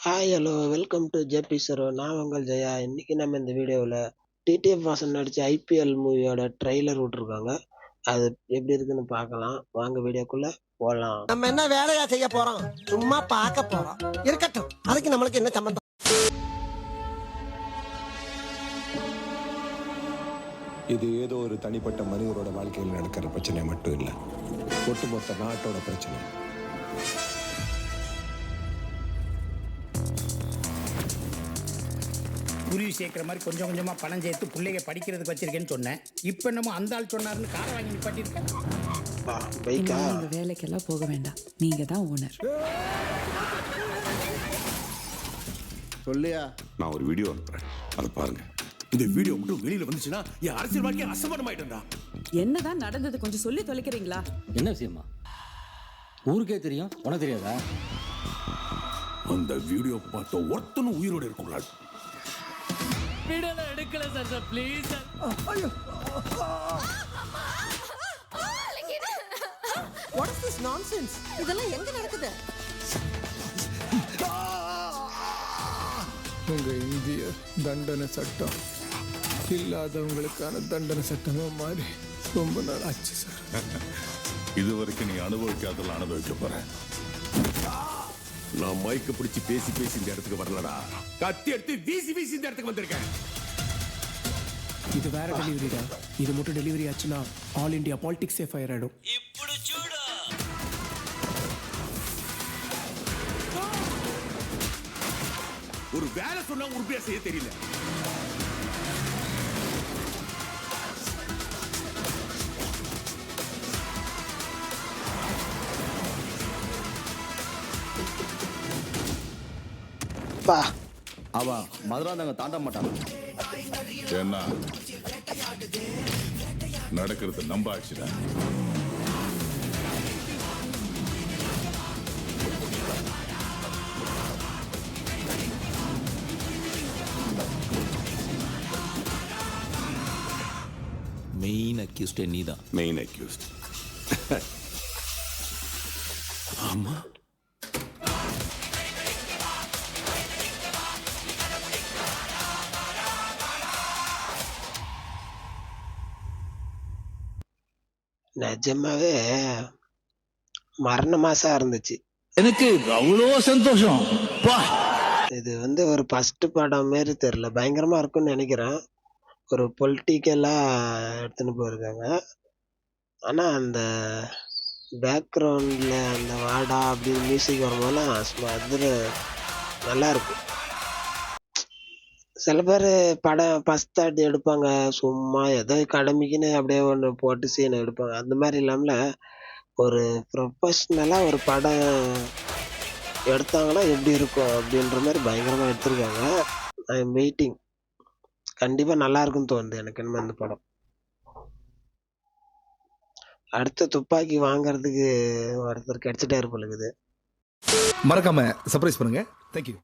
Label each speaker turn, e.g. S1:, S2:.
S1: Hi hello welcome to JP சரோ. நான் உங்கள் ஜெயா. இன்னைக்கு நம்ம இந்த வீடியோவில் டிடிஎஃப் வாசன் நடித்த ஐபிஎல் மூவியோட ட்ரெய்லர் விட்ருக்காங்க. அது எப்படி இருக்குன்னு பார்க்கலாம். வாங்க வீடியோக்குள்ள போகலாம்.
S2: நம்ம என்ன வேலையா செய்ய போறோம்? சும்மா பார்க்க போறோம். இருக்கட்டும், அதுக்கு நம்மளுக்கு என்ன சம்பந்தம்?
S3: இது ஏதோ ஒரு தனிப்பட்ட மனிதரோட வாழ்க்கையில் நடக்கிற பிரச்சனை மட்டும் இல்லை, ஒட்டுமொத்த நாட்டோட பிரச்சனை.
S4: குருவி சேர்க்கிற மாதிரி கொஞ்சம் கொஞ்சமாக பணம் சேர்த்து பிள்ளைங்க படிக்கிறதுக்கு வச்சிருக்கேன்னு சொன்னேன். இப்போ என்னமோ அந்த ஆள் சொன்னார்னு காரை வாங்கி நிப்பாட்டியிருக்கேன்.
S5: நீங்க வேலைக்கெல்லாம் போக வேண்டாம், நீங்க தான் ஓனர்.
S6: சொல்லியா?
S7: நான் ஒரு வீடியோ அனுப்புறேன், அதை பாருங்க.
S6: இந்த வீடியோ மட்டும் வெளியில வந்துச்சுன்னா என் அரசியல் வாழ்க்கை அசம்பந்தமாயிட்டா.
S5: என்னதான் நடந்தது கொஞ்சம் சொல்லி தொலைக்கிறீங்களா?
S8: என்ன விஷயமா? ஊருக்கே தெரியும், உனக்கு தெரியாதா?
S6: அந்த வீடியோ பார்த்த ஒருத்தனும் உயிரோடு இருக்கக்கூடாது.
S8: வீடியோ எடுக்கல sir, please sir.
S2: What is this nonsense? இதெல்லாம் எங்க நடக்குது?
S9: உங்க இந்திய தண்டனை சட்டம் இல்லாதவங்களுக்கான தண்டனை சட்டமா மாறி ரொம்ப நாள் ஆச்சு சார்.
S7: இது வரைக்கும் நீ அனுபவிக்காதெல்லாம் அனுபவிக்க போறேன்.
S6: நான் மைக்க பிடிச்சி பேசி பேசி இந்த இடத்துக்கு வரலடா, கத்தி எடுத்து வீசி வீசி இந்த இடத்துக்கு வந்திருக்கேன்.
S9: இது வேற டெலிவரிடா. இது மட்டும் டெலிவரி ஆச்சுன்னா ஆல் இந்தியா பாலிடிக்ஸே ஃபயர் ஆயிடும்.
S8: ఇప్పుడు చూడు.
S6: ஒரு வேலை சொன்னா உறுப்பியா செய்ய தெரியல.
S10: அவன் மதுராந்தங்க தாண்ட மாட்டான்.
S7: என்ன நடக்கிறது நம்ப ஆச்சுடா.
S10: மெயின் அக்யூஸ்டே நீதான்.
S7: Main accused.
S6: ஆமா,
S1: நிஜமாவே மரண மாசா இருந்துச்சு.
S10: எனக்கு அவ்வளோ சந்தோஷம்.
S1: இது ஒரு ஃபர்ஸ்ட் படம் மாரி தெரியல, பயங்கரமா இருக்கும்னு நினைக்கிறேன். ஒரு பொலிட்டிக்கலா எடுத்துன்னு போயிருக்காங்க. ஆனா அந்த பேக்ரவுண்ட்ல அந்த வாடா அப்படின்னு மியூசிக் வரும்போதெல்லாம் அதில் நல்லா இருக்கு. சில பேர் படம் ஃபஸ்ட் தாட்டி எடுப்பாங்க, சும்மா ஏதோ கடமைக்குன்னு அப்படியே ஒன்று போட்டு சீனை எடுப்பாங்க. அந்த மாதிரி இல்லாமல் ஒரு ப்ரொஃபஷ்னலாக ஒரு படம் எடுத்தாங்கன்னா எப்படி இருக்கும் அப்படின்ற மாதிரி பயங்கரமாக எடுத்திருக்காங்க. I am waiting. கண்டிப்பாக நல்லா இருக்குன்னு தோணுது எனக்கு என்னமோ இந்த படம். அடுத்த துப்பாக்கி வாங்குறதுக்கு ஒருத்தர் கிடைச்சிட்டே இருப்பலுக்குது.
S10: மறக்காம சர்ப்ரைஸ் பண்ணுங்க. தேங்க்யூ.